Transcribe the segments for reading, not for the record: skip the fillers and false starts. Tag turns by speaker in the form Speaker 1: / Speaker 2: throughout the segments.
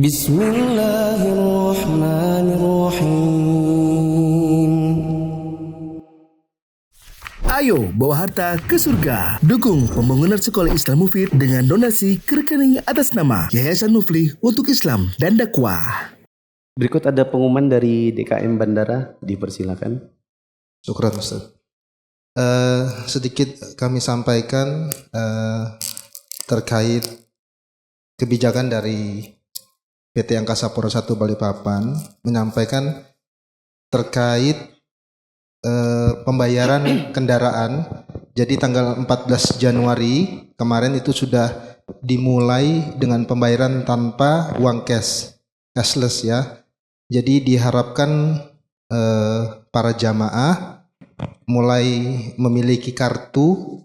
Speaker 1: Bismillahirrahmanirrahim.
Speaker 2: Ayo bawa harta ke surga. Dukung pembangunan sekolah Islam Mufid dengan donasi ke rekening atas nama Yayasan Muflih untuk Islam dan Dakwah.
Speaker 3: Berikut ada pengumuman dari DKM Bandara, dipersilakan.
Speaker 4: Syukran Ustaz. Sedikit kami sampaikan terkait kebijakan dari PT Angkasa Pura I Balikpapan menyampaikan terkait pembayaran kendaraan. Jadi tanggal 14 Januari kemarin itu sudah dimulai dengan pembayaran tanpa uang cashless ya. Jadi diharapkan para jamaah mulai memiliki kartu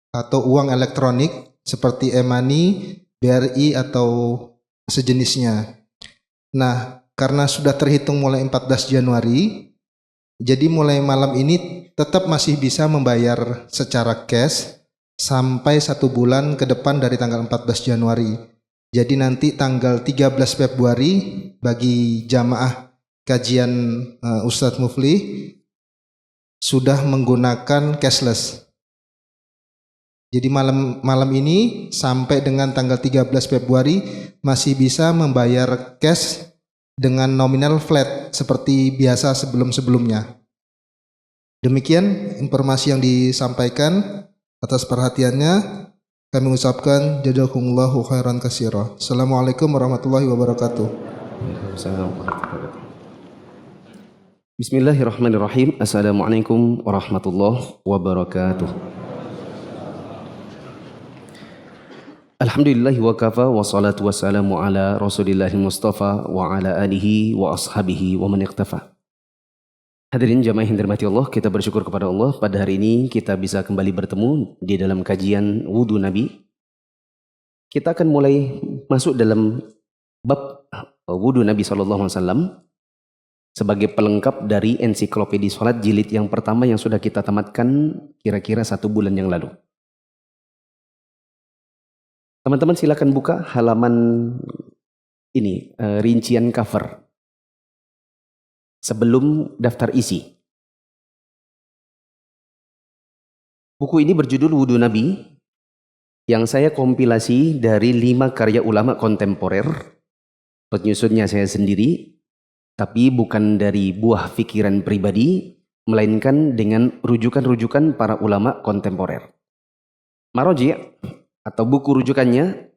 Speaker 4: atau uang elektronik seperti e-money, BRI atau sejenisnya. Nah, karena sudah terhitung mulai 14 Januari, jadi mulai malam ini tetap masih bisa membayar secara cash sampai 1 bulan ke depan dari tanggal 14 Januari. Jadi nanti tanggal 13 Februari bagi jamaah kajian Ustadz Muflih sudah menggunakan cashless. Jadi malam ini sampai dengan tanggal 13 Februari masih bisa membayar cash dengan nominal flat seperti biasa sebelum-sebelumnya. Demikian informasi yang disampaikan. Atas perhatiannya kami ucapkan jazakumullahu khairan katsira. Assalamualaikum warahmatullahi wabarakatuh.
Speaker 3: Bismillahirrahmanirrahim. Assalamualaikum warahmatullahi wabarakatuh. Alhamdulillahi wa kafa wa salatu wassalamu ala rasulillahi mustafa wa ala alihi wa ashabihi wa man iqtafa. Hadirin jamaah yang dirahmati Allah, kita bersyukur kepada Allah pada hari ini kita bisa kembali bertemu di dalam kajian wudu Nabi. Kita akan mulai masuk dalam bab wudu Nabi SAW sebagai pelengkap dari ensiklopedi salat jilid yang pertama yang sudah kita tamatkan kira-kira 1 bulan yang lalu. Teman-teman silakan buka halaman ini, rincian cover sebelum daftar isi. Buku ini berjudul Wudu Nabi yang saya kompilasi dari 5 karya ulama kontemporer. Penyusunnya saya sendiri, tapi bukan dari buah pikiran pribadi, melainkan dengan rujukan-rujukan para ulama kontemporer. Maraji' atau buku rujukannya,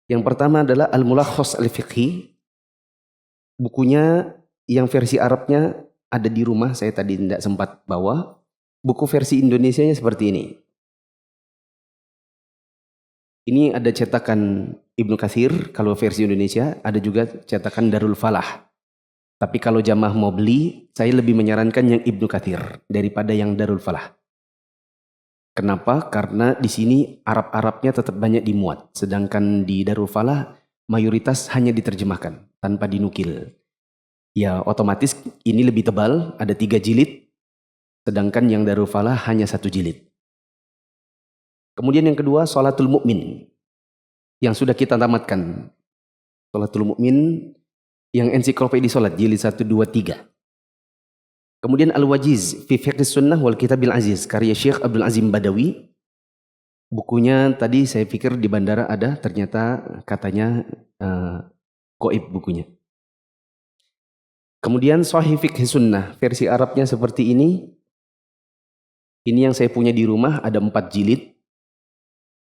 Speaker 3: yang pertama adalah Al-Mulakhas Al-Fiqhi. Bukunya yang versi Arabnya ada di rumah, saya tadi tidak sempat bawa. Buku versi Indonesianya seperti ini. Ini ada cetakan Ibnu Katsir, kalau versi Indonesia, ada juga cetakan Darul Falah. Tapi kalau jamaah mau beli, saya lebih menyarankan yang Ibnu Katsir daripada yang Darul Falah. Kenapa? Karena di sini Arab-Arabnya tetap banyak dimuat, sedangkan di Darul Falah mayoritas hanya diterjemahkan tanpa dinukil. Ya otomatis ini lebih tebal, ada 3 jilid, sedangkan yang Darul Falah hanya 1 jilid. Kemudian yang kedua, Sholatul Mukmin yang sudah kita tamatkan. Sholatul Mukmin yang ensiklopedi salat jilid 1, 2, 3. Kemudian Al-Wajiz fi Fiqhis Sunnah wal Kitabil Aziz karya Syekh Abdul Azim Badawi. Bukunya tadi saya pikir di bandara ada, ternyata katanya goib bukunya. Kemudian Sahih Fiqhis Sunnah versi Arabnya seperti ini. Ini yang saya punya di rumah, ada 4 jilid.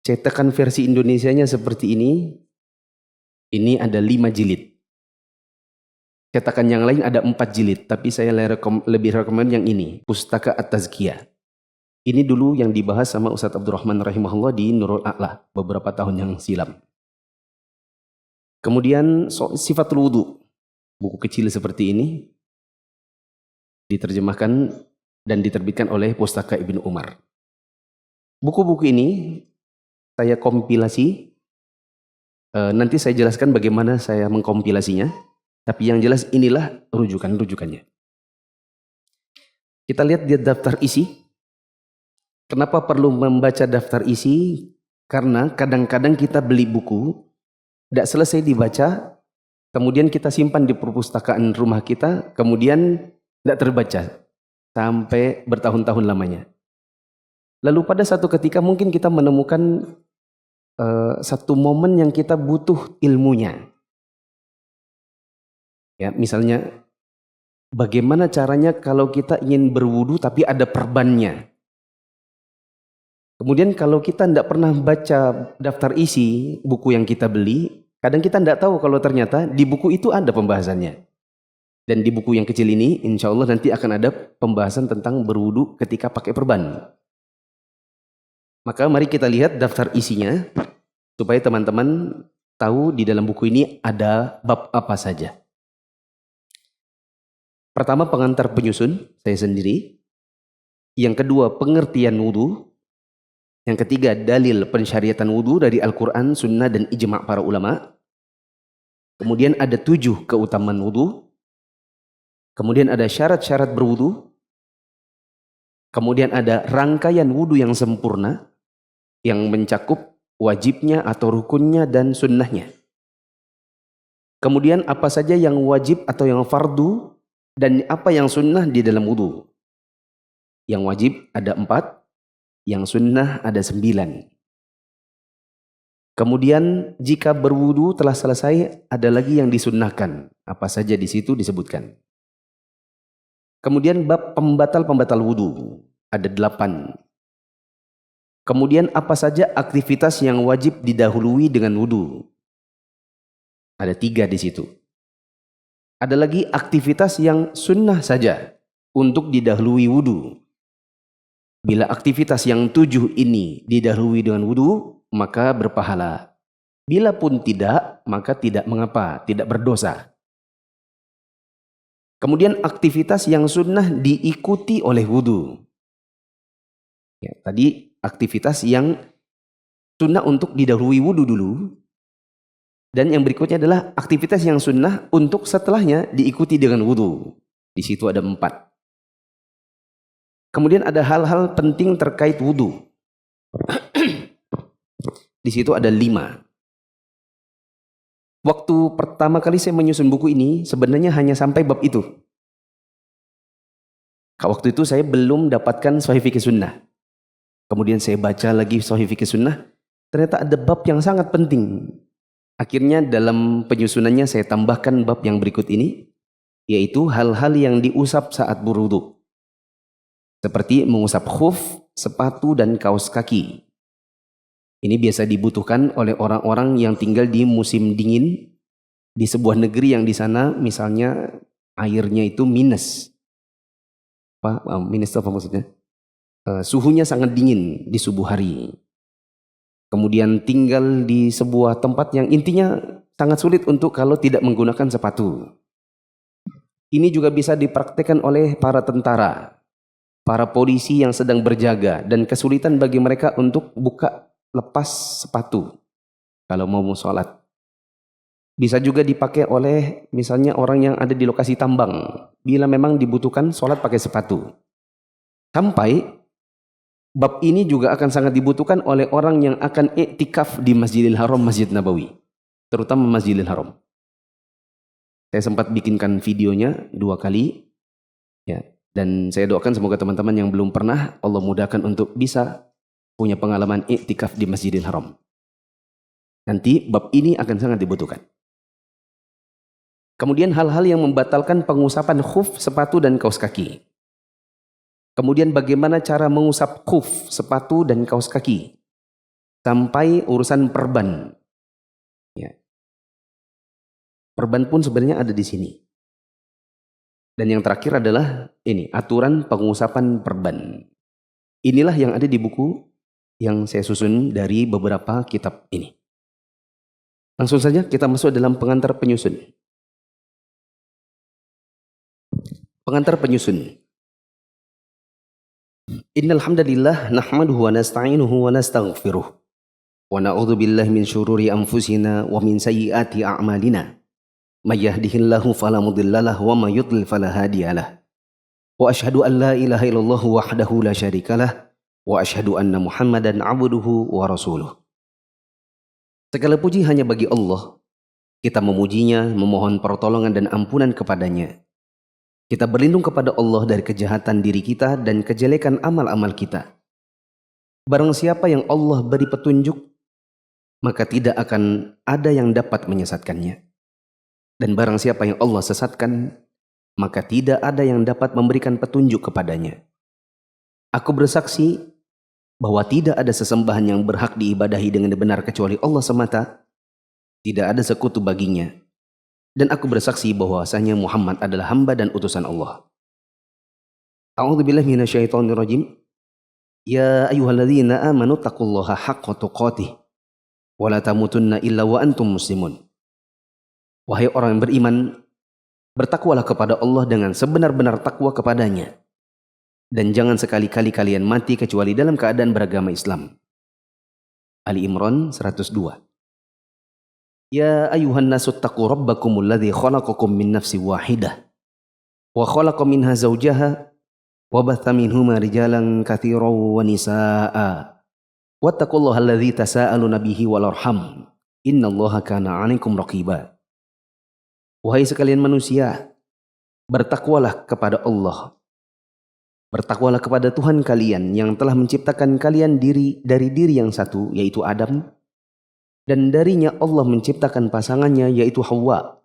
Speaker 3: Cetakan versi Indonesianya seperti ini. Ini ada 5 jilid. Cetakan yang lain ada 4 jilid, tapi saya lebih rekomend yang ini, Pustaka At-Tazkiyah. Ini dulu yang dibahas sama Ustadz Abdurrahman rahimahullah di Nurul A'la beberapa tahun yang silam. Kemudian Sifatul Wudu, buku kecil seperti ini, diterjemahkan dan diterbitkan oleh Pustaka Ibnu Umar. Buku-buku ini saya kompilasi, nanti saya jelaskan bagaimana saya mengkompilasinya. Tapi yang jelas inilah rujukan-rujukannya. Kita lihat di daftar isi. Kenapa perlu membaca daftar isi? Karena kadang-kadang kita beli buku, tidak selesai dibaca, kemudian kita simpan di perpustakaan rumah kita, kemudian tidak terbaca sampai bertahun-tahun lamanya. Lalu pada satu ketika mungkin kita menemukan satu momen yang kita butuh ilmunya. Ya, misalnya bagaimana caranya kalau kita ingin berwudu tapi ada perbannya. Kemudian kalau kita tidak pernah baca daftar isi buku yang kita beli, kadang kita tidak tahu kalau ternyata di buku itu ada pembahasannya. Dan di buku yang kecil ini, insya Allah nanti akan ada pembahasan tentang berwudu ketika pakai perban. Maka mari kita lihat daftar isinya, supaya teman-teman tahu di dalam buku ini ada bab apa saja. Pertama, pengantar penyusun, saya sendiri. Yang kedua, pengertian wudu. Yang ketiga, dalil pensyariatan wudu dari Al-Quran, Sunnah, dan ijma' para ulama. Kemudian ada 7 keutamaan wudu. Kemudian ada syarat-syarat berwudu. Kemudian ada rangkaian wudu yang sempurna, yang mencakup wajibnya atau rukunnya dan sunnahnya. Kemudian apa saja yang wajib atau yang fardu, dan apa yang sunnah di dalam wudu. Yang wajib ada 4. Yang sunnah ada 9. Kemudian jika berwudu telah selesai, ada lagi yang disunnahkan. Apa saja di situ disebutkan. Kemudian bab pembatal-pembatal wudu ada 8. Kemudian apa saja aktivitas yang wajib didahului dengan wudu. Ada 3 di situ. Ada lagi aktivitas yang sunnah saja untuk didahului wudu. Bila aktivitas yang 7 ini didahului dengan wudu, maka berpahala. Bila pun tidak, maka tidak mengapa, tidak berdosa. Kemudian aktivitas yang sunnah diikuti oleh wudu. Ya, tadi aktivitas yang sunnah untuk didahului wudu dulu. Dan yang berikutnya adalah aktivitas yang sunnah untuk setelahnya diikuti dengan wudu. Di situ ada 4. Kemudian ada hal-hal penting terkait wudu. Di situ ada 5. Waktu pertama kali saya menyusun buku ini, sebenarnya hanya sampai bab itu. Waktu itu saya belum dapatkan Shahih Fiqh Sunnah. Kemudian saya baca lagi Shahih Fiqh Sunnah, ternyata ada bab yang sangat penting. Akhirnya dalam penyusunannya saya tambahkan bab yang berikut ini, yaitu hal-hal yang diusap saat berwudu. Seperti mengusap khuf, sepatu, dan kaos kaki. Ini biasa dibutuhkan oleh orang-orang yang tinggal di musim dingin, di sebuah negeri yang di sana misalnya airnya itu minus. Minus itu apa maksudnya? Suhunya sangat dingin di subuh hari. Kemudian tinggal di sebuah tempat yang intinya sangat sulit untuk kalau tidak menggunakan sepatu. Ini juga bisa dipraktekkan oleh para tentara, para polisi yang sedang berjaga, dan kesulitan bagi mereka untuk buka lepas sepatu kalau mau sholat. Bisa juga dipakai oleh misalnya orang yang ada di lokasi tambang, bila memang dibutuhkan sholat pakai sepatu. Sampai bab ini juga akan sangat dibutuhkan oleh orang yang akan iktikaf di Masjidil Haram, Masjid Nabawi, terutama Masjidil Haram. Saya sempat bikinkan videonya 2 kali, ya. Dan saya doakan semoga teman-teman yang belum pernah, Allah mudahkan untuk bisa punya pengalaman iktikaf di Masjidil Haram. Nanti bab ini akan sangat dibutuhkan. Kemudian hal-hal yang membatalkan pengusapan khuf, sepatu, dan kaos kaki. Kemudian bagaimana cara mengusap khuf, sepatu, dan kaos kaki. Sampai urusan perban. Ya. Perban pun sebenarnya ada di sini. Dan yang terakhir adalah ini, aturan pengusapan perban. Inilah yang ada di buku yang saya susun dari beberapa kitab ini. Langsung saja kita masuk dalam pengantar penyusun. Pengantar penyusun. Innal hamdalillah nahmaduhu wa nasta'inuhu wa nastaghfiruh. Wa na'udzu billahi min syururi anfusina wa min sayyiati a'malina. May yahdihillahu fala mudhillalah wa may yudlil fala hadiyalah. Wa asyhadu an la ilaha illallah wahdahu la syarikalah wa asyhadu anna Muhammadan 'abduhu wa rasuluh. Segala puji hanya bagi Allah Kita memujinya, memohon pertolongan dan ampunan kepadanya. Kita berlindung kepada Allah dari kejahatan diri kita dan kejelekan amal-amal kita. Barang siapa yang Allah beri petunjuk, maka tidak akan ada yang dapat menyesatkannya. Dan barang siapa yang Allah sesatkan, maka tidak ada yang dapat memberikan petunjuk kepadanya. Aku bersaksi bahwa tidak ada sesembahan yang berhak diibadahi dengan benar kecuali Allah semata. Tidak ada sekutu baginya. Dan aku bersaksi bahwasanya Muhammad adalah hamba dan utusan Allah. A'udzubillahi minasyaitonirrajim. Ya ayyuhalladzina amanu taqullaha haqqa tuqatih wa la tamutunna illa wa antum muslimun. Wahai orang yang beriman, bertakwalah kepada Allah dengan sebenar-benar takwa kepadanya. Dan jangan sekali-kali kalian mati kecuali dalam keadaan beragama Islam. Ali Imran 102. Ya ayuhan nasu taqu rabbakumul ladzi khalaqakum min nafsin wahidah wa khalaqa minha zawjaha wa batha minhuma rijalan katsiran wa nisaa'a wattaqullaha alladzi tasaaluna bihi wal arham innallaha kana 'alaikum raqiba. Wahai sekalian manusia, bertakwalah kepada Allah. Bertakwalah kepada Tuhan kalian yang telah menciptakan kalian dari diri yang satu, yaitu Adam, dan darinya Allah menciptakan pasangannya, yaitu Hawa.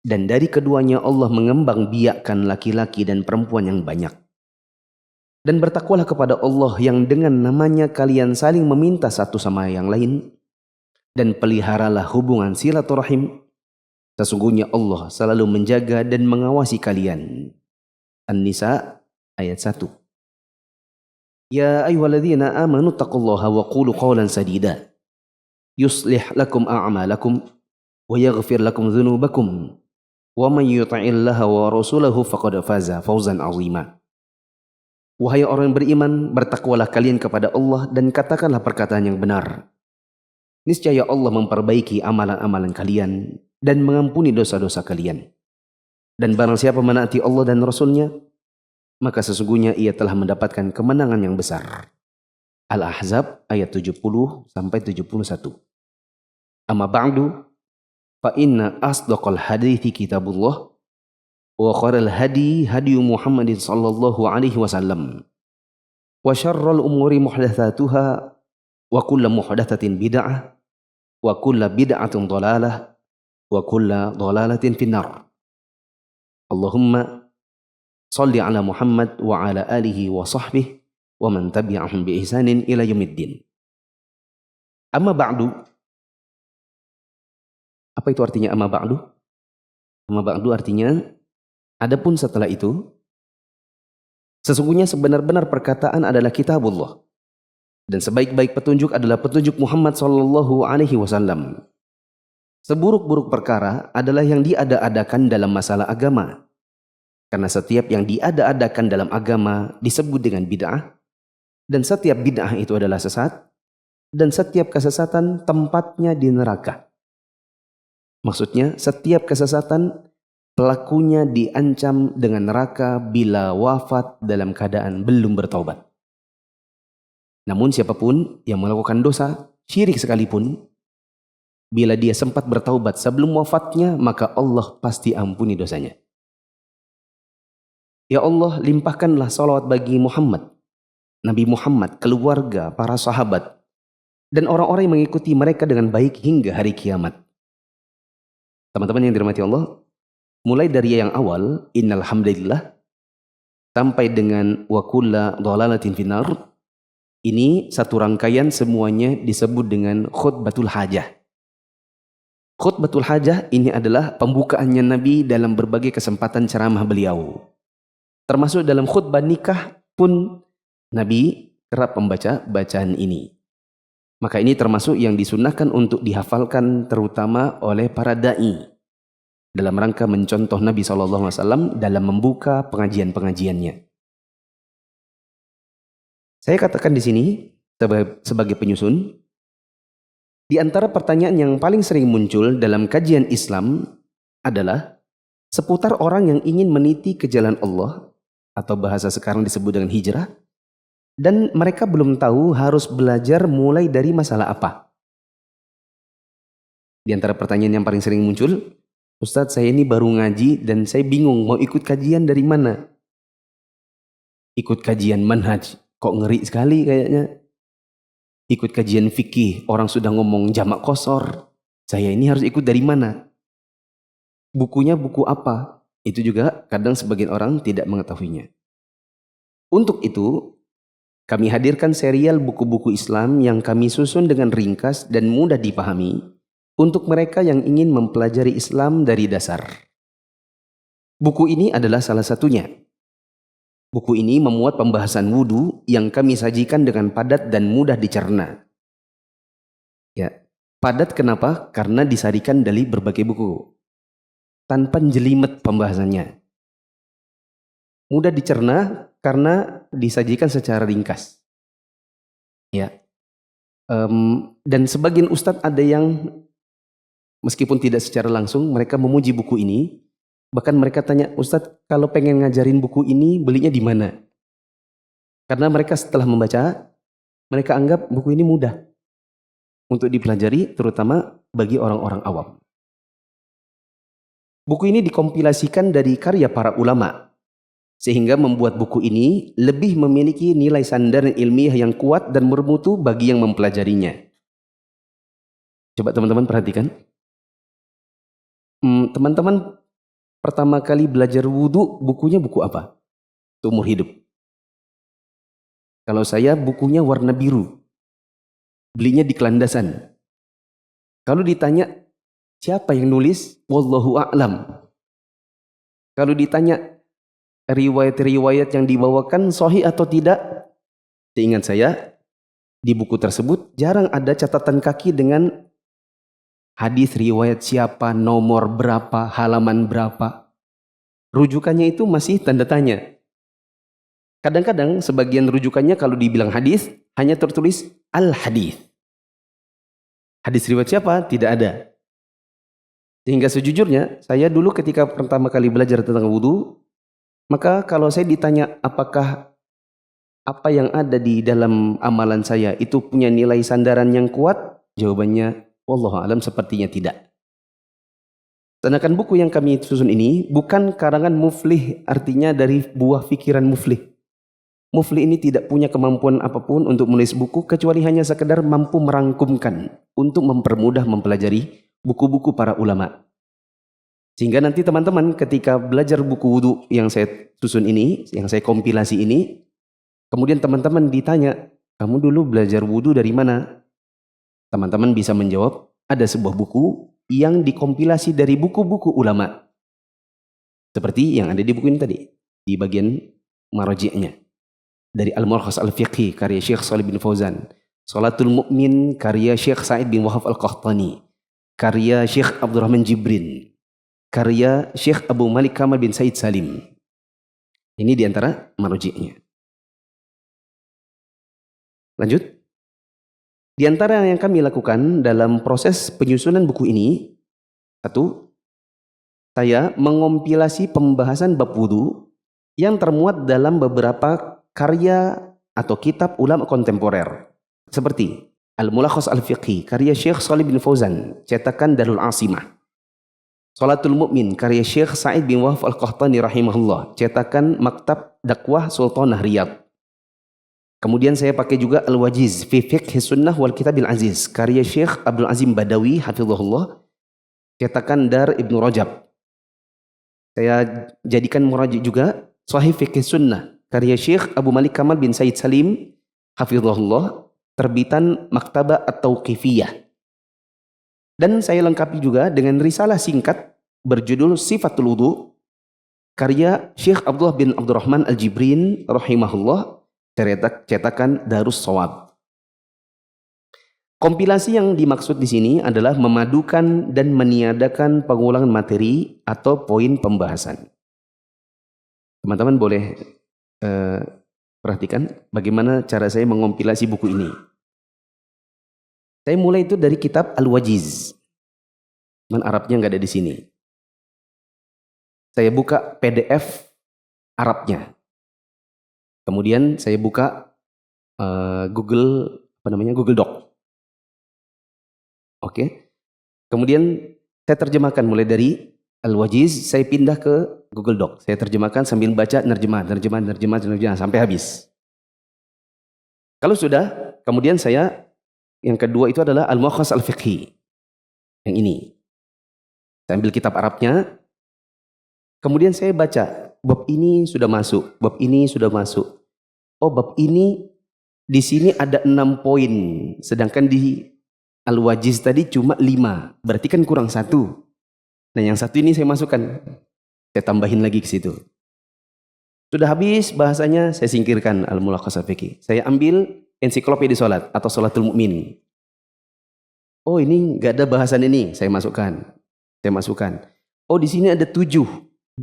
Speaker 3: Dan dari keduanya Allah mengembang biakkan laki-laki dan perempuan yang banyak. Dan bertakwalah kepada Allah yang dengan namanya kalian saling meminta satu sama yang lain. Dan peliharalah hubungan silaturahim. Sesungguhnya Allah selalu menjaga dan mengawasi kalian. An-Nisa ayat 1. Ya ayyuhalladzina amanu taqullaha wa qulu qawlan sadida. Yuslih lakum a'malakum wa yaghfir lakum dhunubakum wa man yuti'illaha wa rasulahu faqad faza fawzan 'azima. Wahai orang yang beriman, bertakwalah kalian kepada Allah dan katakanlah perkataan yang benar. Niscaya Allah memperbaiki amalan-amalan kalian dan mengampuni dosa-dosa kalian. Dan barang siapa menaati Allah dan Rasulnya, maka sesungguhnya ia telah mendapatkan kemenangan yang besar. Al-Ahzab ayat 70 sampai 71. Amma ba'du, fa inna asdaqal hadithi kitabullah wa khairal hadi hadiyu Muhammadin sallallahu alaihi wasallam wa syarral umuri muhdatsatuha wa kullu muhdatsatin bid'ah wa kullu bid'atin dhalalah wa kullu dhalalatin finnar. Allahumma salli ala Muhammad wa ala alihi wa sahbihi wa man tabi'ahum bi ihsanin ila yaumiddin. Amma ba'du. Apa itu artinya amma ba'du? Amma ba'du artinya adapun setelah itu, sesungguhnya sebenar-benar perkataan adalah kitabullah dan sebaik-baik petunjuk adalah petunjuk Muhammad sallallahu alaihi wasallam. Seburuk-buruk perkara adalah yang diada-adakan dalam masalah agama. Karena setiap yang diada-adakan dalam agama disebut dengan bid'ah, dan setiap bid'ah itu adalah sesat, dan setiap kesesatan tempatnya di neraka. Maksudnya, setiap kesesatan pelakunya diancam dengan neraka bila wafat dalam keadaan belum bertaubat. Namun siapapun yang melakukan dosa, syirik sekalipun, bila dia sempat bertaubat sebelum wafatnya, maka Allah pasti ampuni dosanya. Ya Allah, limpahkanlah salawat bagi Muhammad, Nabi Muhammad, keluarga, para sahabat, dan orang-orang yang mengikuti mereka dengan baik hingga hari kiamat. Teman-teman yang dirahmati Allah, mulai dari yang awal, innal hamdalillah, sampai dengan wa kulla dhalalatin finnar, ini satu rangkaian semuanya disebut dengan khutbatul hajah. Khutbatul hajah ini adalah pembukaannya Nabi dalam berbagai kesempatan ceramah beliau. Termasuk dalam khutbah nikah pun Nabi kerap membaca bacaan ini. Maka ini termasuk yang disunahkan untuk dihafalkan terutama oleh para da'i dalam rangka mencontoh Nabi SAW dalam membuka pengajian-pengajiannya. Saya katakan di sini sebagai penyusun, di antara pertanyaan yang paling sering muncul dalam kajian Islam adalah seputar orang yang ingin meniti ke jalan Allah, atau bahasa sekarang disebut dengan hijrah, dan mereka belum tahu harus belajar mulai dari masalah apa. Di antara pertanyaan yang paling sering muncul, Ustadz saya ini baru ngaji dan saya bingung mau ikut kajian dari mana. Ikut kajian manhaj, kok ngeri sekali kayaknya. Ikut kajian fikih, orang sudah ngomong jamak qasar. Saya ini harus ikut dari mana? Bukunya buku apa? Itu juga kadang sebagian orang tidak mengetahuinya. Untuk itu, kami hadirkan serial buku-buku Islam yang kami susun dengan ringkas dan mudah dipahami untuk mereka yang ingin mempelajari Islam dari dasar. Buku ini adalah salah satunya. Buku ini memuat pembahasan wudhu yang kami sajikan dengan padat dan mudah dicerna. Ya, padat kenapa? Karena disarikan dari berbagai buku. Tanpa jelimet pembahasannya. Mudah dicerna karena disajikan secara ringkas. Ya. Dan sebagian ustadz ada yang meskipun tidak secara langsung mereka memuji buku ini. Bahkan mereka tanya, Ustadz kalau pengen ngajarin buku ini belinya di mana? Karena mereka setelah membaca, mereka anggap buku ini mudah untuk dipelajari terutama bagi orang-orang awam. Buku ini dikompilasikan dari karya para ulama, sehingga membuat buku ini lebih memiliki nilai sandaran ilmiah yang kuat dan bermutu bagi yang mempelajarinya. Coba teman-teman perhatikan. Teman-teman pertama kali belajar wudhu, bukunya buku apa? Seumur hidup. Kalau saya bukunya warna biru. Belinya di Kelandasan. Kalau ditanya siapa yang nulis? Wallahu a'lam. Kalau ditanya riwayat-riwayat yang dibawakan sahih atau tidak? Seingat saya, di buku tersebut jarang ada catatan kaki dengan hadis riwayat siapa, nomor berapa, halaman berapa. Rujukannya itu masih tanda tanya. Kadang-kadang sebagian rujukannya kalau dibilang hadis hanya tertulis al-hadis. Hadis riwayat siapa? Tidak ada. Sehingga sejujurnya saya dulu ketika pertama kali belajar tentang wudu, maka kalau saya ditanya apakah apa yang ada di dalam amalan saya itu punya nilai sandaran yang kuat, jawabannya wallahu a'lam sepertinya tidak. Sedangkan buku yang kami susun ini bukan karangan muflih, artinya dari buah pikiran muflih. Muflih ini tidak punya kemampuan apapun untuk menulis buku kecuali hanya sekedar mampu merangkumkan untuk mempermudah mempelajari buku-buku para ulama. Sehingga nanti teman-teman ketika belajar buku wudhu yang saya susun ini, yang saya kompilasi ini, kemudian teman-teman ditanya, kamu dulu belajar wudhu dari mana? Teman-teman bisa menjawab, ada sebuah buku yang dikompilasi dari buku-buku ulama. Seperti yang ada di buku ini tadi, di bagian maraji'nya. Dari Al-Mulkhas Al-Fiqhi, karya Syekh Shalih bin Fauzan. Salatul Mu'min, karya Syekh Sa'id bin Wahab Al-Qahtani. Karya Syekh Abdurrahman Jibrin. Karya Syekh Abu Malik Kamal bin Said Salim. Ini di antara maraji'nya. Lanjut. Di antara yang kami lakukan dalam proses penyusunan buku ini, satu, saya mengompilasi pembahasan bab wudu yang termuat dalam beberapa karya atau kitab ulama kontemporer, seperti Al-Mulakhas Al-Fiqhi, karya Syekh Shalih bin Fauzan, cetakan Darul Asimah. Salatul Mu'min, karya Syekh Sa'id bin Wahab Al-Qahtani rahimahullah, cetakan Maktab Dakwah Sultanah Riyadh. Kemudian saya pakai juga Al-Wajiz fi Fiqh Sunnah wal Kitabil Aziz, karya Syekh Abdul Azim Badawi hafizahullah, cetakan Dar Ibnu Rajab. Saya jadikan muraji juga Sahih Fiqh Sunnah, karya Syekh Abu Malik Kamal bin Said Salim hafizahullah, terbitan Maktabah At-Tauqifiyah. Dan saya lengkapi juga dengan risalah singkat berjudul Sifatul Wudu, karya Syekh Abdullah bin Abdurrahman Al-Jibrin rahimahullah, cetakan Darus Shawab. Kompilasi yang dimaksud di sini adalah memadukan dan meniadakan pengulangan materi atau poin pembahasan. Teman-teman boleh perhatikan bagaimana cara saya mengompilasi buku ini. Saya mulai itu dari kitab Al-Wajiz. Cuman Arabnya nggak ada di sini. Saya buka PDF Arabnya. Kemudian saya buka Google Doc. Oke. Kemudian saya terjemahkan mulai dari Al-Wajiz, saya pindah ke Google Doc. Saya terjemahkan sambil baca nerjemah sampai habis. Kalau sudah, kemudian yang kedua itu adalah Al-Mulakhash Al-Fiqhi. Yang ini. Saya ambil kitab Arabnya, kemudian saya baca, bab ini sudah masuk, bab ini sudah masuk. Oh, bab ini di sini ada 6 poin, sedangkan di Al-Wajiz tadi cuma 5, berarti kan kurang 1. Nah, yang 1 ini saya masukkan, saya tambahin lagi ke situ. Sudah habis bahasanya, saya singkirkan Al-Mulakhash Al-Fiqhi. Saya ambil ensiklopedia salat atau Salatul Mukmin. Oh, ini nggak ada bahasan ini, saya masukkan. Oh, di sini ada 7,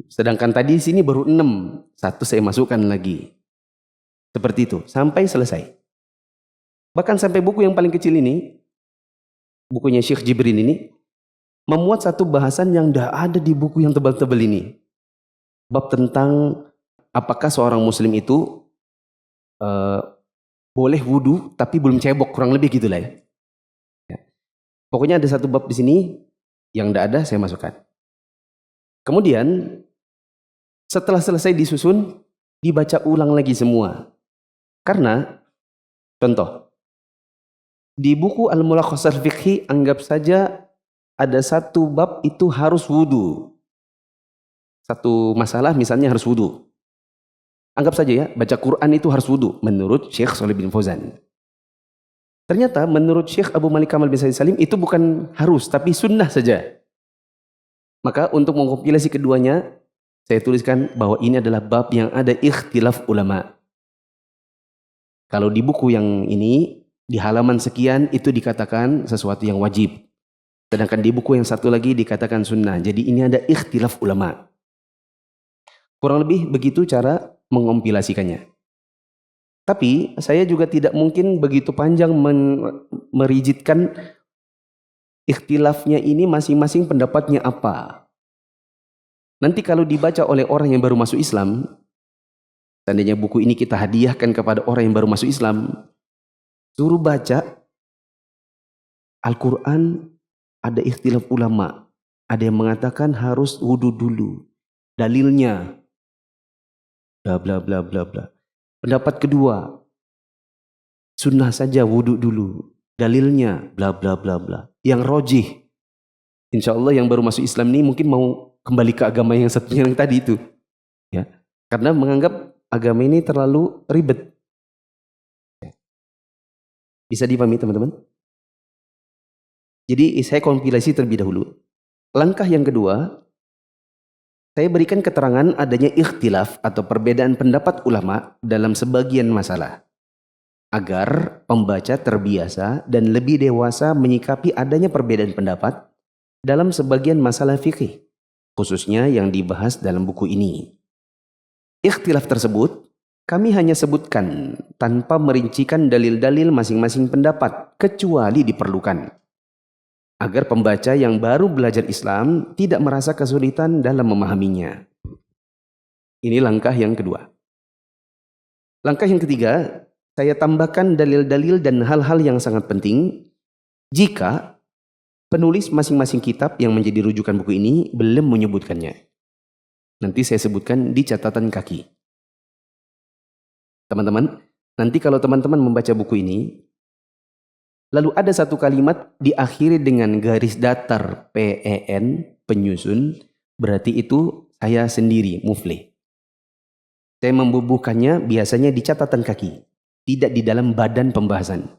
Speaker 3: sedangkan tadi di sini baru 6. 1 saya masukkan lagi. Seperti itu, sampai selesai. Bahkan sampai buku yang paling kecil ini, bukunya Syekh Jibrin ini, memuat satu bahasan yang tidak ada di buku yang tebal-tebal ini. Bab tentang apakah seorang muslim itu boleh wudu tapi belum cebok, kurang lebih gitulah ya. Pokoknya ada satu bab di sini yang tidak ada, saya masukkan. Kemudian setelah selesai disusun, dibaca ulang lagi semua. Karena contoh, di buku Al-Mulakhash Al-Fiqhi anggap saja ada satu bab itu harus wudu. Satu masalah misalnya harus wudu. Anggap saja ya, baca Quran itu harus wudu menurut Syekh Shalih bin Fauzan. Ternyata menurut Syekh Abu Malik Kamal bin Said Salim itu bukan harus, tapi sunnah saja. Maka untuk mengkompilasi keduanya, saya tuliskan bahwa ini adalah bab yang ada ikhtilaf ulama. Kalau di buku yang ini, di halaman sekian itu dikatakan sesuatu yang wajib. Sedangkan di buku yang satu lagi dikatakan sunnah. Jadi ini ada ikhtilaf ulama. Kurang lebih begitu cara mengompilasikannya. Tapi saya juga tidak mungkin begitu panjang merijitkan ikhtilafnya ini masing-masing pendapatnya apa. Nanti kalau dibaca oleh orang yang baru masuk Islam, seandainya buku ini kita hadiahkan kepada orang yang baru masuk Islam, suruh baca Al-Quran, ada ikhtilaf ulama. Ada yang mengatakan harus wudu dulu. Dalilnya, bla bla bla bla bla. Pendapat kedua, sunnah saja wudu dulu. Dalilnya, bla bla bla bla. Yang rojih, insya Allah yang baru masuk Islam ini mungkin mau kembali ke agama yang satunya yang tadi itu. Ya, karena menganggap agama ini terlalu ribet. Bisa dipahami teman-teman? Jadi saya kompilasi terlebih dahulu. Langkah yang kedua, saya berikan keterangan adanya ikhtilaf atau perbedaan pendapat ulama dalam sebagian masalah. Agar pembaca terbiasa dan lebih dewasa menyikapi adanya perbedaan pendapat dalam sebagian masalah fikih, khususnya yang dibahas dalam buku ini. Ikhtilaf tersebut kami hanya sebutkan tanpa merincikan dalil-dalil masing-masing pendapat kecuali diperlukan. Agar pembaca yang baru belajar Islam tidak merasa kesulitan dalam memahaminya. Ini langkah yang kedua. Langkah yang ketiga, saya tambahkan dalil-dalil dan hal-hal yang sangat penting jika penulis masing-masing kitab yang menjadi rujukan buku ini belum menyebutkannya. Nanti saya sebutkan di catatan kaki. Teman-teman, nanti kalau teman-teman membaca buku ini, lalu ada satu kalimat diakhiri dengan garis datar PEN, penyusun, berarti itu saya sendiri, Muflih. Saya membubuhkannya biasanya di catatan kaki, tidak di dalam badan pembahasan.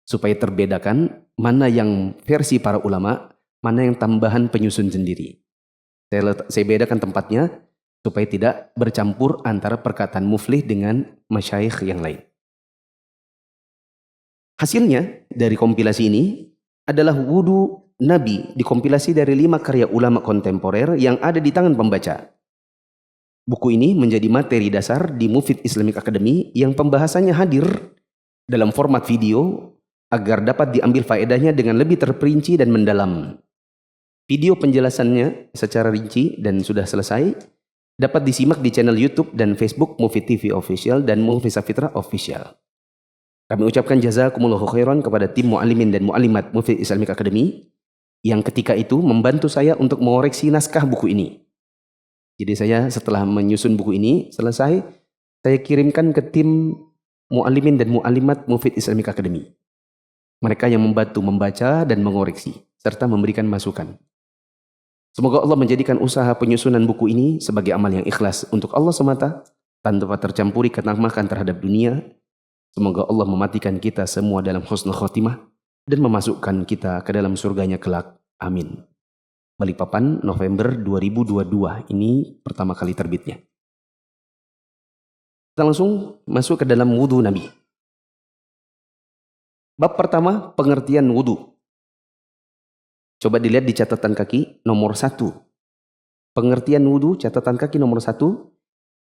Speaker 3: Supaya terbedakan mana yang versi para ulama, mana yang tambahan penyusun sendiri. Saya bedakan tempatnya supaya tidak bercampur antara perkataan Muflih dengan masyayikh yang lain. Hasilnya dari kompilasi ini adalah wudu Nabi, dikompilasi dari 5 karya ulama kontemporer yang ada di tangan pembaca. Buku ini menjadi materi dasar di Mufid Islamic Academy yang pembahasannya hadir dalam format video agar dapat diambil faedahnya dengan lebih terperinci dan mendalam. Video penjelasannya secara rinci dan sudah selesai dapat disimak di channel YouTube dan Facebook Mufid TV Official dan Mufid Safitra Official. Kami ucapkan jazakumullahu khairan kepada tim mu'alimin dan mu'alimat Mufid Islamic Academy yang ketika itu membantu saya untuk mengoreksi naskah buku ini. Jadi saya setelah menyusun buku ini selesai, saya kirimkan ke tim mu'alimin dan mu'alimat Mufid Islamic Academy. Mereka yang membantu membaca dan mengoreksi serta memberikan masukan. Semoga Allah menjadikan usaha penyusunan buku ini sebagai amal yang ikhlas untuk Allah semata, tanpa tercampuri ketamakan terhadap dunia. Semoga Allah mematikan kita semua dalam husnul khotimah dan memasukkan kita ke dalam surganya kelak. Amin. Balikpapan, November 2022. Ini pertama kali terbitnya. Kita langsung masuk ke dalam wudhu Nabi. Bab pertama, pengertian wudhu. Coba dilihat di catatan kaki nomor 1. Pengertian wudhu, catatan kaki nomor 1.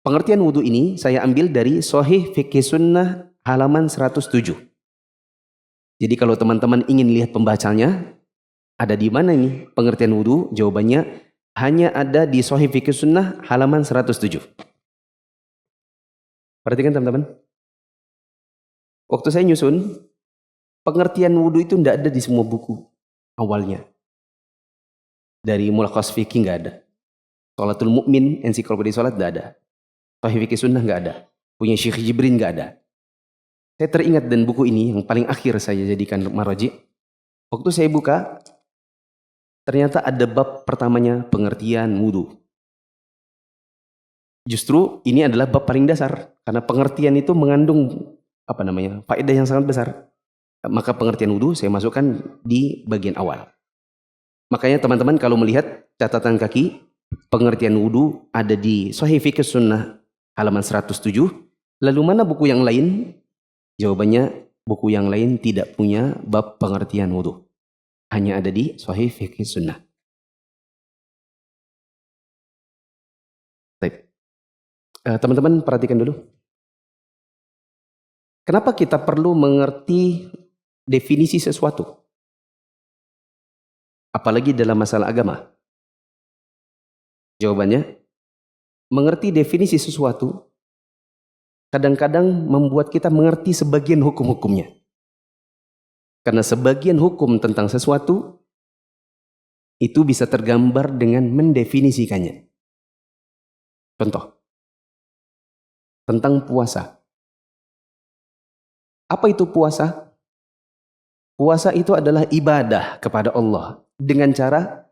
Speaker 3: Pengertian wudhu ini saya ambil dari Sahih Fiqh Sunnah halaman 107. Jadi kalau teman-teman ingin lihat pembacanya, ada di mana ini pengertian wudhu? Jawabannya hanya ada di Sahih Fiqh Sunnah halaman 107. Perhatikan teman-teman. Waktu saya nyusun, pengertian wudhu itu tidak ada di semua buku awalnya. Dari Mulakhas Fikih nggak ada. Sholatul Mu'min, ensiklopedia sholat nggak ada. Sahih Fikih Sunnah nggak ada. Punya Syekh Jibrin nggak ada. Saya teringat dan buku ini yang paling akhir saya jadikan maraji. Waktu saya buka, ternyata ada bab pertamanya pengertian wudhu. Justru ini adalah bab paling dasar karena pengertian itu mengandung faedah yang sangat besar. Maka pengertian wudhu saya masukkan di bagian awal. Makanya teman-teman kalau melihat catatan kaki, pengertian wudhu ada di Sahih Fiqh Sunnah halaman 107. Lalu mana buku yang lain? Jawabannya buku yang lain tidak punya bab pengertian wudhu. Hanya ada di Sahih Fiqh Sunnah. Baik. Teman-teman perhatikan dulu. Kenapa kita perlu mengerti definisi sesuatu? Apalagi dalam masalah agama. Jawabannya, mengerti definisi sesuatu kadang-kadang membuat kita mengerti sebagian hukum-hukumnya. Karena sebagian hukum tentang sesuatu itu bisa tergambar dengan mendefinisikannya. Contoh, tentang puasa. Apa itu puasa? Puasa itu adalah ibadah kepada Allah dengan cara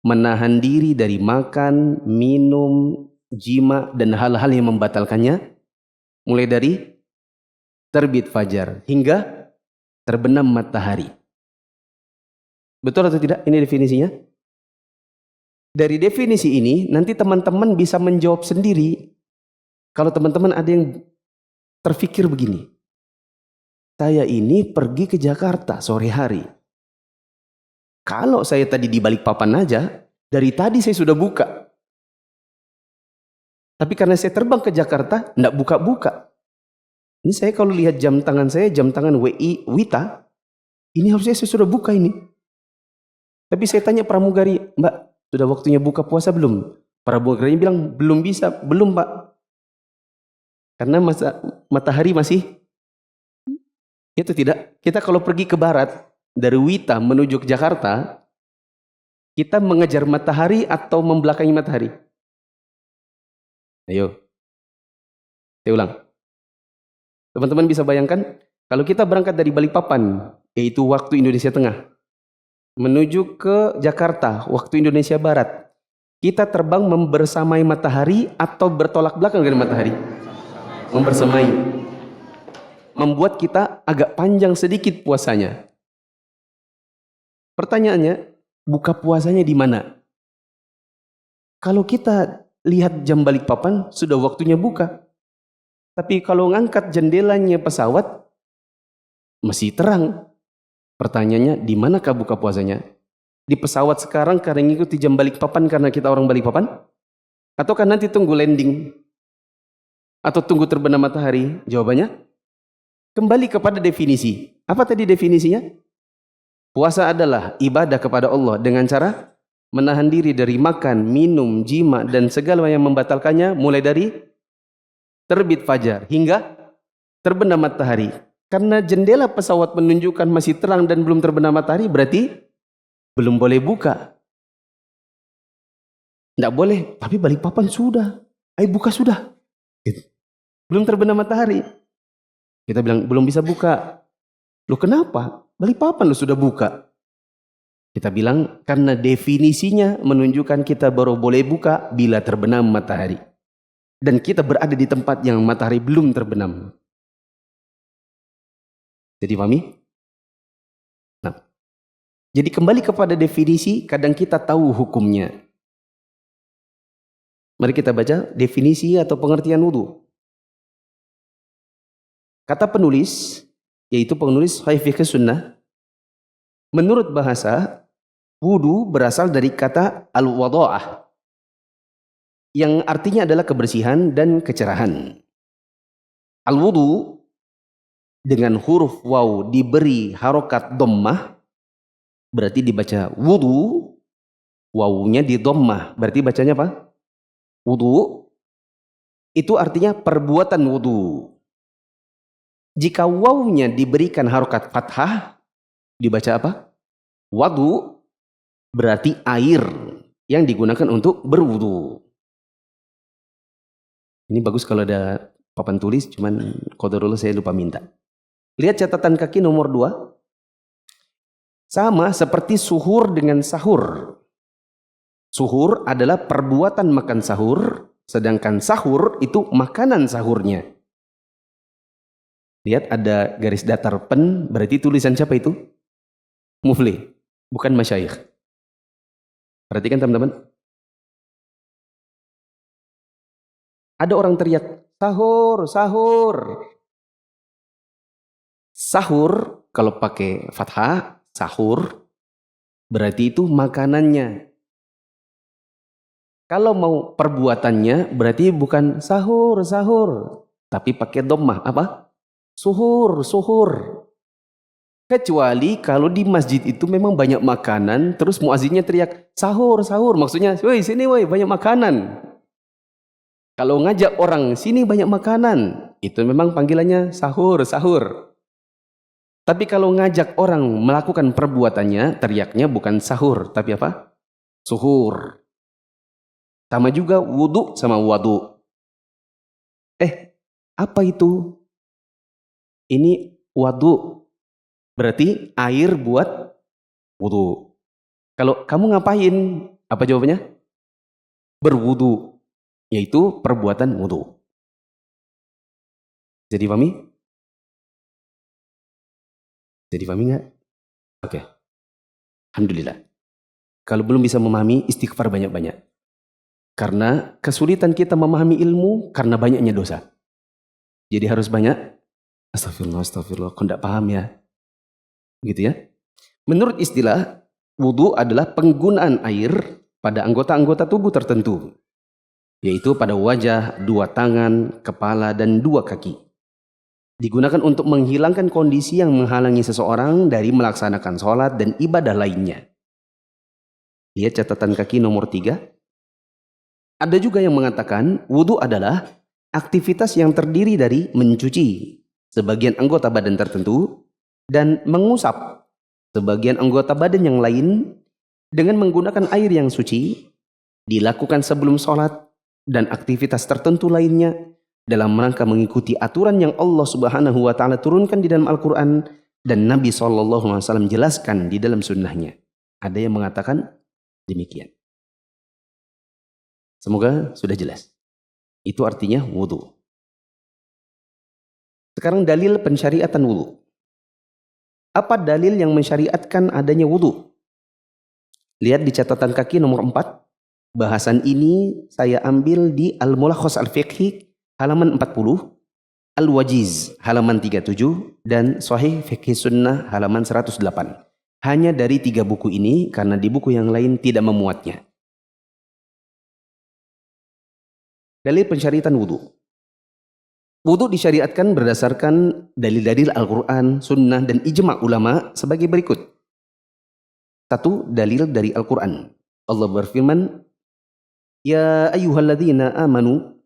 Speaker 3: menahan diri dari makan, minum, jima, dan hal-hal yang membatalkannya, mulai dari terbit fajar hingga terbenam matahari. Betul atau tidak? Ini definisinya. Dari definisi ini, nanti teman-teman bisa menjawab sendiri. Kalau teman-teman ada yang terfikir begini, saya ini pergi ke Jakarta sore hari. Kalau saya tadi di Balikpapan aja, dari tadi saya sudah buka. Tapi karena saya terbang ke Jakarta, enggak buka-buka. Ini saya kalau lihat jam tangan saya, jam tangan Wita, ini harusnya saya sudah buka ini. Tapi saya tanya pramugari, Mbak, sudah waktunya buka puasa belum? Pramugarinya bilang, belum bisa, belum Pak. Karena matahari masih, itu tidak. Kita kalau pergi ke barat, dari Wita menuju ke Jakarta, kita mengejar matahari atau membelakangi matahari? Ayo, saya ulang. Teman-teman bisa bayangkan, kalau kita berangkat dari Balikpapan, yaitu waktu Indonesia Tengah, menuju ke Jakarta, waktu Indonesia Barat, kita terbang membersamai matahari atau bertolak belakang dengan matahari? Membersamai. Membuat kita agak panjang sedikit puasanya. Pertanyaannya, buka puasanya di mana? Kalau kita lihat jam Balikpapan, sudah waktunya buka. Tapi kalau ngangkat jendelanya pesawat, masih terang. Pertanyaannya, di manakah buka puasanya? Di pesawat sekarang karena ngikuti jam Balikpapan karena kita orang Balikpapan? Ataukah nanti tunggu landing? Atau tunggu terbenam matahari? Jawabannya, kembali kepada definisi. Apa tadi definisinya? Puasa adalah ibadah kepada Allah dengan cara menahan diri dari makan, minum, jima, dan segala yang membatalkannya, mulai dari terbit fajar hingga terbenam matahari. Karena jendela pesawat menunjukkan masih terang dan belum terbenam matahari, berarti belum boleh buka. Tidak boleh, tapi Balikpapan sudah. Ayo buka sudah. Gitu. Belum terbenam matahari. Kita bilang belum bisa buka. Loh kenapa? Balikpapan lo sudah buka. Kita bilang karena definisinya menunjukkan kita baru boleh buka bila terbenam matahari. Dan kita berada di tempat yang matahari belum terbenam. Jadi pahami? Nah, jadi kembali kepada definisi, kadang kita tahu hukumnya. Mari kita baca definisi atau pengertian wudu. Kata penulis, yaitu penulis Sahih Fiqh Sunnah, menurut bahasa, wudu berasal dari kata al-wada'ah, yang artinya adalah kebersihan dan kecerahan. Al-wudu dengan huruf waw diberi harokat dhammah, berarti dibaca wudu, wawunya di dhammah, berarti bacanya apa? Wudu. Itu artinya perbuatan wudu. Jika wawunya diberikan harokat fathah, dibaca apa? Wadu, berarti air yang digunakan untuk berwudu. Ini bagus kalau ada papan tulis, cuman qadarullah saya lupa minta. Lihat catatan kaki nomor 2. Sama seperti suhur dengan sahur. Suhur adalah perbuatan makan sahur, sedangkan sahur itu makanan sahurnya. Lihat ada garis datar pen, berarti tulisan siapa itu? Mufli, bukan masyayikh. Perhatikan teman-teman. Ada orang teriak, sahur, sahur. Sahur, kalau pakai fathah, sahur, berarti itu makanannya. Kalau mau perbuatannya, berarti bukan sahur, sahur. Tapi pakai dhammah, apa? Suhur, suhur. Kecuali kalau di masjid itu memang banyak makanan, terus muazzinnya teriak, sahur, sahur. Maksudnya, woi sini woi, banyak makanan. Kalau ngajak orang, sini banyak makanan. Itu memang panggilannya sahur, sahur. Tapi kalau ngajak orang melakukan perbuatannya, teriaknya bukan sahur, tapi apa? Suhur. Sama juga wudu sama wadu. Apa itu? Ini wadu. Berarti air buat wudu. Kalau kamu ngapain? Apa jawabannya? Berwudu. Yaitu perbuatan wudu. Jadi pahami? Jadi pahami nggak? Oke. Alhamdulillah. Kalau belum bisa memahami, istighfar banyak-banyak. Karena kesulitan kita memahami ilmu karena banyaknya dosa. Jadi harus banyak astagfirullah, astagfirullah, kok tidak paham ya. Gitu ya. Menurut istilah, wudu adalah penggunaan air pada anggota-anggota tubuh tertentu. Yaitu pada wajah, 2 tangan, kepala, dan 2 kaki. Digunakan untuk menghilangkan kondisi yang menghalangi seseorang dari melaksanakan sholat dan ibadah lainnya. Lihat catatan kaki nomor 3. Ada juga yang mengatakan wudu adalah aktivitas yang terdiri dari mencuci sebagian anggota badan tertentu dan mengusap sebagian anggota badan yang lain dengan menggunakan air yang suci, dilakukan sebelum sholat dan aktivitas tertentu lainnya dalam rangka mengikuti aturan yang Allah Subhanahu wa Ta'ala turunkan di dalam Al-Quran dan Nabi SAW jelaskan di dalam sunnahnya. Ada yang mengatakan demikian. Semoga sudah jelas. Itu artinya wudu. Sekarang dalil pensyariatan wudu. Apa dalil yang mensyariatkan adanya wudu? Lihat di catatan kaki nomor 4. Bahasan ini saya ambil di Al-Mulakhas Al-Fiqhi halaman 40, Al-Wajiz halaman 37, dan Sahih Fiqh Sunnah halaman 108. Hanya dari 3 buku ini karena di buku yang lain tidak memuatnya. Dalil pensyariatan wudu. Wudu disyariatkan berdasarkan dalil-dalil Al-Quran, Sunnah, dan ijma' ulama sebagai berikut. 1. Dalil dari Al-Quran. Allah berfirman, Ya ayyuhalladzina amanu.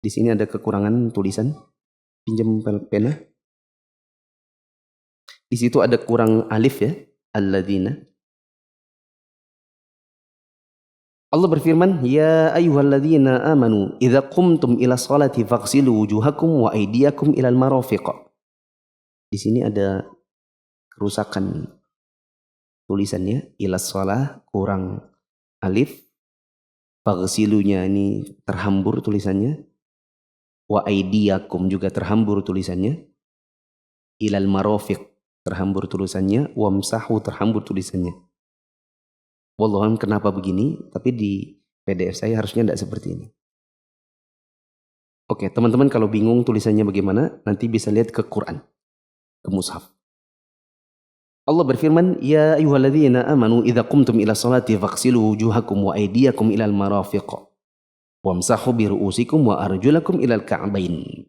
Speaker 3: Di sini ada kekurangan tulisan. Pinjam pena. Di situ ada kurang alif ya. Alladzina. Allah berfirman, "Ya ayyuhalladzina amanu idza qumtum ila sholati faghsilu wujuhakum wa aydiyakum ilal marafiq." Di sini ada kerusakan tulisannya, ila shalah kurang alif, faghsilunya ini terhambur tulisannya, wa aydiyakum juga terhambur tulisannya, ilal marafiq terhambur tulisannya, wamsahu terhambur tulisannya. Wallahualam kenapa begini, tapi di PDF saya harusnya tidak seperti ini. Oke, teman-teman kalau bingung tulisannya bagaimana, nanti bisa lihat ke Quran, ke mushaf. Allah berfirman, "Ya ayyuhalladzina amanu idza qumtum ila sholati faghsilu wujuhakum wa aydiyakum ilal marafiq wamsahu bi ru'usikum wa arjulakum ilal ka'bain."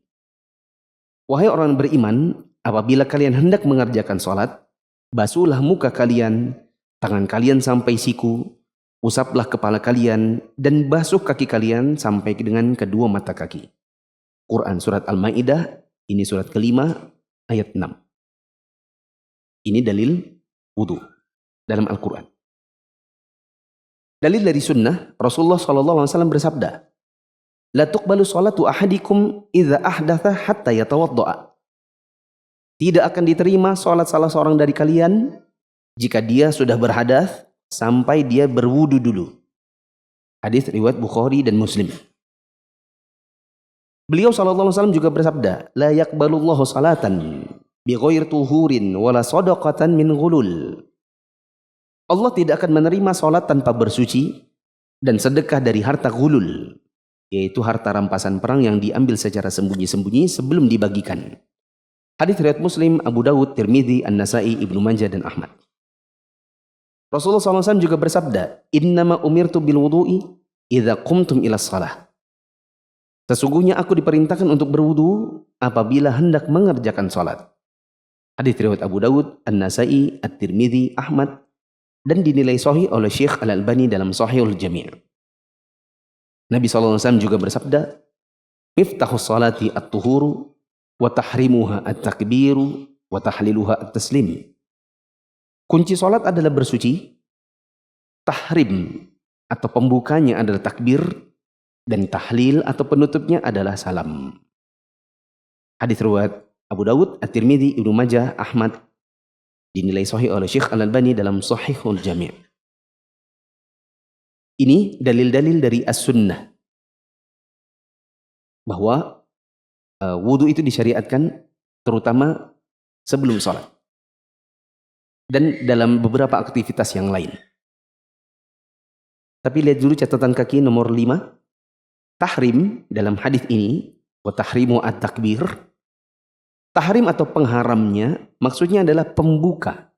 Speaker 3: Wahai orang beriman, apabila kalian hendak mengerjakan salat, basuhlah muka kalian, tangan kalian sampai siku, usaplah kepala kalian, dan basuh kaki kalian sampai dengan kedua mata kaki. Quran surat Al-Maidah, ini surat kelima, ayat 6. Ini dalil wudu dalam Al-Quran. Dalil dari sunnah, Rasulullah SAW bersabda, "La tuqbalu sholatu ahadikum idza ahdatha hatta yatawadda'a." Tidak akan diterima sholat salah seorang dari kalian jika dia sudah berhadas sampai dia berwudu dulu. Hadis riwayat Bukhari dan Muslim. Beliau SAW juga bersabda, "La yaqbalullahu salatan bighair tuhurin wala shadaqatan min ghulul." Allah tidak akan menerima salat tanpa bersuci dan sedekah dari harta ghulul, yaitu harta rampasan perang yang diambil secara sembunyi-sembunyi sebelum dibagikan. Hadis riwayat Muslim, Abu Dawud, Tirmidzi, An-Nasa'i, Ibnu Majah dan Ahmad. Rasulullah SAW juga bersabda, "Innama umirtu bil wudu'i idza qumtum ila shalah." Sesungguhnya aku diperintahkan untuk berwudu apabila hendak mengerjakan salat. Hadis riwayat Abu Dawud, An-Nasa'i, At-Tirmidzi, Ahmad, dan dinilai sahih oleh Syekh Al-Albani dalam Sahihul Jami'. Nabi SAW juga bersabda, "Miftahus salati at-tuhuru wa tahrimuha at-takbiru wa tahliluha at-taslim." Kunci salat adalah bersuci, tahrim atau pembukanya adalah takbir, dan tahlil atau penutupnya adalah salam. Hadis riwayat Abu Dawud, At-Tirmidzi, Ibnu Majah, Ahmad, dinilai sahih oleh Syekh Al-Albani dalam Sahihul Jami'. Ini dalil-dalil dari As-Sunnah bahwa wudu itu disyariatkan terutama sebelum sholat dan dalam beberapa aktivitas yang lain. Tapi lihat dulu catatan kaki nomor 5. Tahrim dalam hadis ini, wa tahrimu at-takbir. Tahrim atau pengharamnya maksudnya adalah pembuka.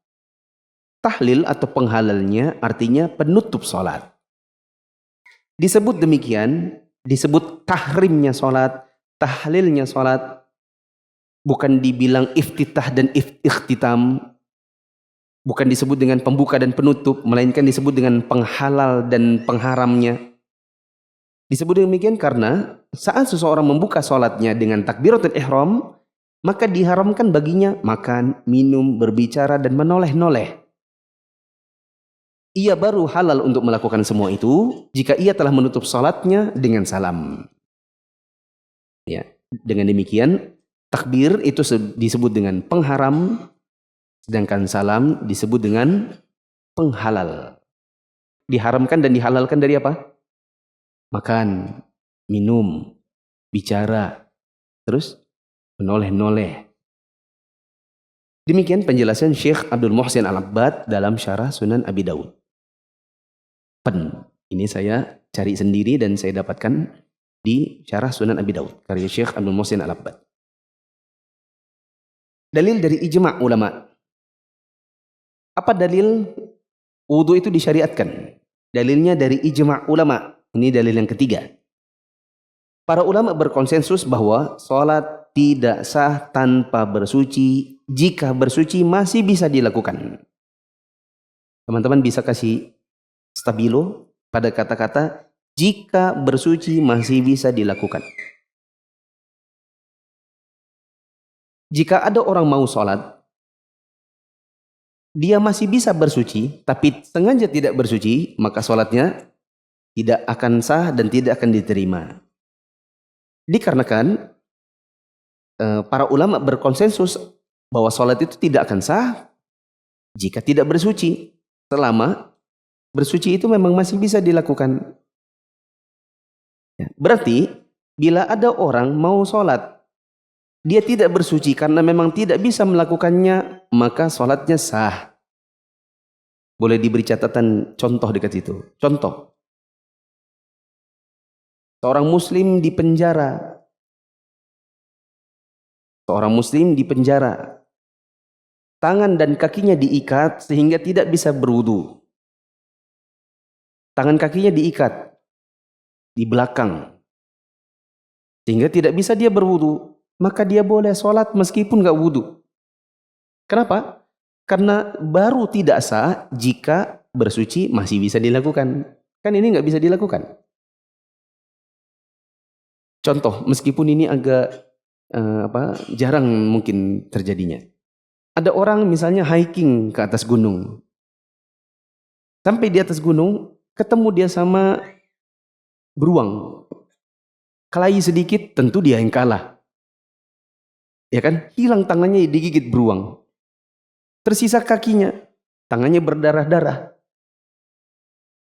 Speaker 3: Tahlil atau penghalalnya artinya penutup sholat. Disebut demikian, disebut tahrimnya sholat, tahlilnya sholat, bukan dibilang iftitah dan ikhtitam, bukan disebut dengan pembuka dan penutup, melainkan disebut dengan penghalal dan pengharamnya. Disebut demikian karena saat seseorang membuka sholatnya dengan takbiratul ihram, maka diharamkan baginya makan, minum, berbicara, dan menoleh-noleh. Ia baru halal untuk melakukan semua itu jika ia telah menutup sholatnya dengan salam. Ya, dengan demikian takbir itu disebut dengan pengharam, sedangkan salam disebut dengan penghalal. Diharamkan dan dihalalkan dari apa? Makan, minum, bicara, terus menoleh-noleh. Demikian penjelasan Syekh Abdul Muhsin Al-Abbad dalam Syarah Sunan Abi Dawud. Ini saya cari sendiri dan saya dapatkan di Syarah Sunan Abi Dawud karya Syekh Abdul Muhsin Al-Abbad. Dalil dari ijma' ulama. Apa dalil wudu itu disyariatkan? Dalilnya dari ijma' ulama. Ini dalil yang ketiga. Para ulama berkonsensus bahwa sholat tidak sah tanpa bersuci jika bersuci masih bisa dilakukan. Teman-teman bisa kasih stabilo pada kata-kata jika bersuci masih bisa dilakukan. Jika ada orang mau sholat, dia masih bisa bersuci, tapi sengaja tidak bersuci, maka sholatnya tidak akan sah dan tidak akan diterima. Dikarenakan para ulama berkonsensus bahwa sholat itu tidak akan sah jika tidak bersuci. Selama bersuci itu memang masih bisa dilakukan. Berarti bila ada orang mau sholat, dia tidak bersuci karena memang tidak bisa melakukannya, maka sholatnya sah. Boleh diberi catatan contoh dekat situ. Contoh, seorang muslim di penjara. Seorang muslim di penjara. Tangan dan kakinya diikat sehingga tidak bisa berwudu. Tangan kakinya diikat di belakang sehingga tidak bisa dia berwudu. Maka dia boleh sholat meskipun gak wudu. Kenapa? Karena baru tidak sah jika bersuci masih bisa dilakukan. Kan ini gak bisa dilakukan. Contoh, meskipun ini agak jarang mungkin terjadinya. Ada orang misalnya hiking ke atas gunung. Sampai di atas gunung, ketemu dia sama beruang. Kelahi sedikit, tentu dia yang kalah. Ya kan? Hilang tangannya digigit beruang. Tersisa kakinya, tangannya berdarah-darah.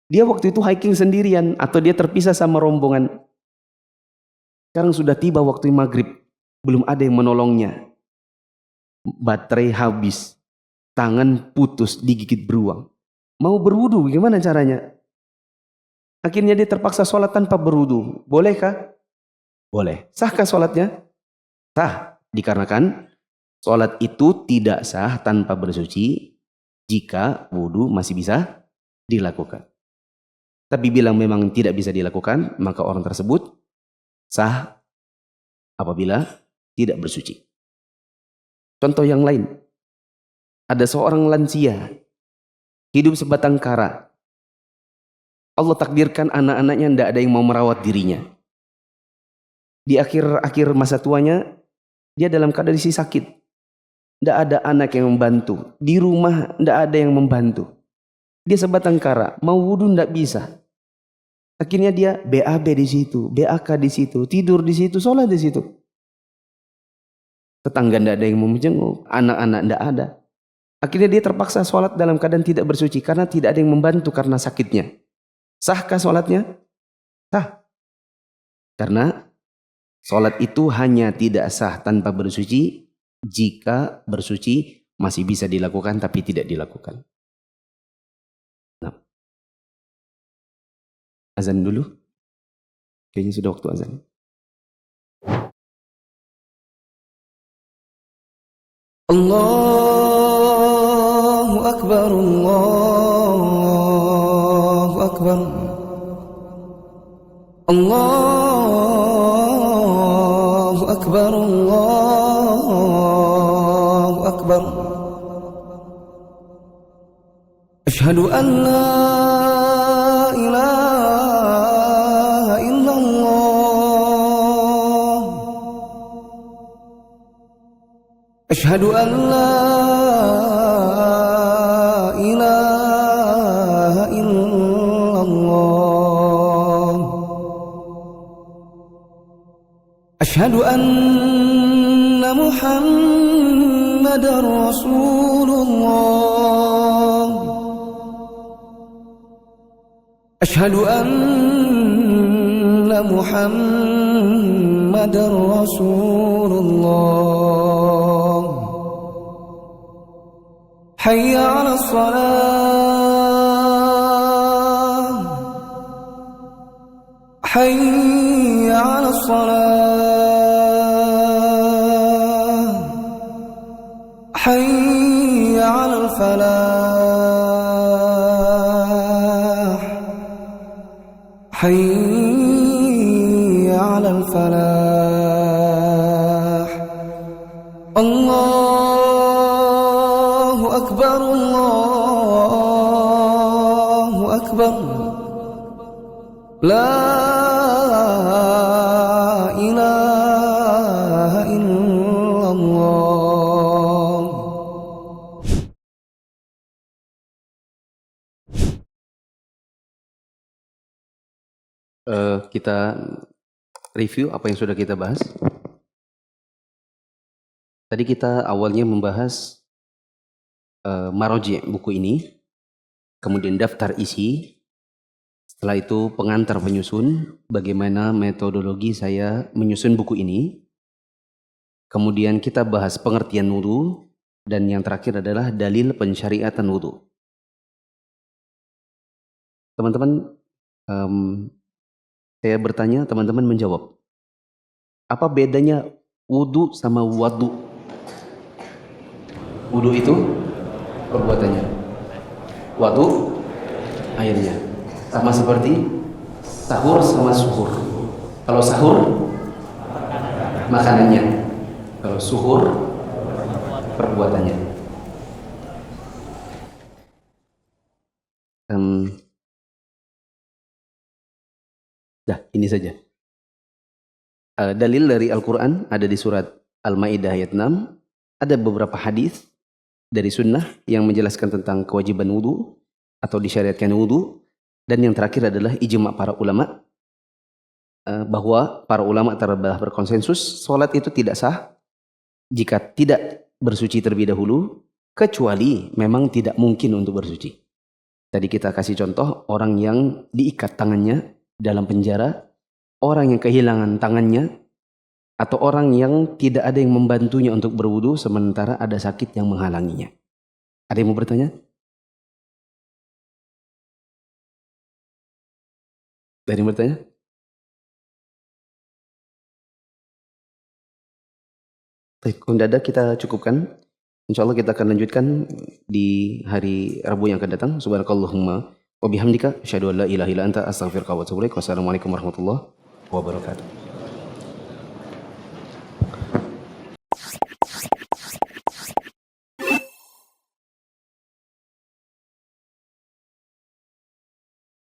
Speaker 3: Dia waktu itu hiking sendirian atau dia terpisah sama rombongan. Sekarang sudah tiba waktu maghrib, belum ada yang menolongnya. Baterai habis, tangan putus digigit beruang. Mau berwudu, gimana caranya? Akhirnya dia terpaksa sholat tanpa berwudu. Bolehkah? Boleh. Sahkah sholatnya? Sah. Dikarenakan sholat itu tidak sah tanpa bersuci jika wudu masih bisa dilakukan. Tapi bila memang tidak bisa dilakukan, maka orang tersebut sah apabila tidak bersuci. Contoh yang lain, ada seorang lansia hidup sebatang kara. Allah takdirkan anak-anaknya tidak ada yang mau merawat dirinya. Di akhir masa tuanya, dia dalam keadaan sakit. Tidak ada anak yang membantu. Di rumah tidak ada yang membantu. Dia sebatang kara, mau wudu tidak bisa. Akhirnya dia BAB di situ, BAK di situ, tidur di situ, sholat di situ. Tetangga tidak ada yang mau menjenguk, anak-anak tidak ada. Akhirnya dia terpaksa sholat dalam keadaan tidak bersuci karena tidak ada yang membantu karena sakitnya. Sahkah sholatnya? Sah. Karena sholat itu hanya tidak sah tanpa bersuci jika bersuci masih bisa dilakukan tapi tidak dilakukan. Nah. Azan dulu. Kayaknya sudah waktu azan. Allahu Akbar, Allahu Akbar. Allahu Akbar, Allahu Akbar. Asyhadu an la ilaha illallah. Asyhadu an la ilaha illallah. Asyhadu anna Muhammadar Rasulullah. Asyhadu anna Muhammadar Rasulullah. Hayya 'alas salah. Hayya 'alas salah. Hayya 'alal falah. Hayya 'alal falah. Allahu Akbar, Allahu Akbar. La kita review apa yang sudah kita bahas. Tadi kita awalnya membahas maroji buku ini, kemudian daftar isi, setelah itu pengantar penyusun, bagaimana metodologi saya menyusun buku ini, kemudian kita bahas pengertian wudu, dan yang terakhir adalah dalil pensyariatan wudu. Teman-teman, saya bertanya, teman-teman menjawab. Apa bedanya wudu sama wadu? Wudu itu perbuatannya. Wadu airnya. Sama seperti sahur sama suhur. Kalau sahur makanannya. Kalau suhur perbuatannya. Ini saja. Dalil dari Al-Quran ada di surat Al-Ma'idah ayat 6. Ada beberapa hadis dari sunnah yang menjelaskan tentang kewajiban wudu atau disyariatkan wudu. Dan yang terakhir adalah ijma' para ulama, bahwa para ulama telah berkonsensus sholat itu tidak sah jika tidak bersuci terlebih dahulu, kecuali memang tidak mungkin untuk bersuci. Tadi kita kasih contoh orang yang diikat tangannya dalam penjara, orang yang kehilangan tangannya, atau orang yang tidak ada yang membantunya untuk berwudu sementara ada sakit yang menghalanginya. Ada yang mau bertanya? Ada yang bertanya? Baik, kalau tidak ada kita cukupkan. Insya Allah kita akan lanjutkan di hari Rabu yang akan datang. Subhanakallahumma wa bihamdika asyhadu an la ilaha illa anta astaghfiruka wa atubu ilaik. Wassalamualaikum warahmatullahi wabarakatuh.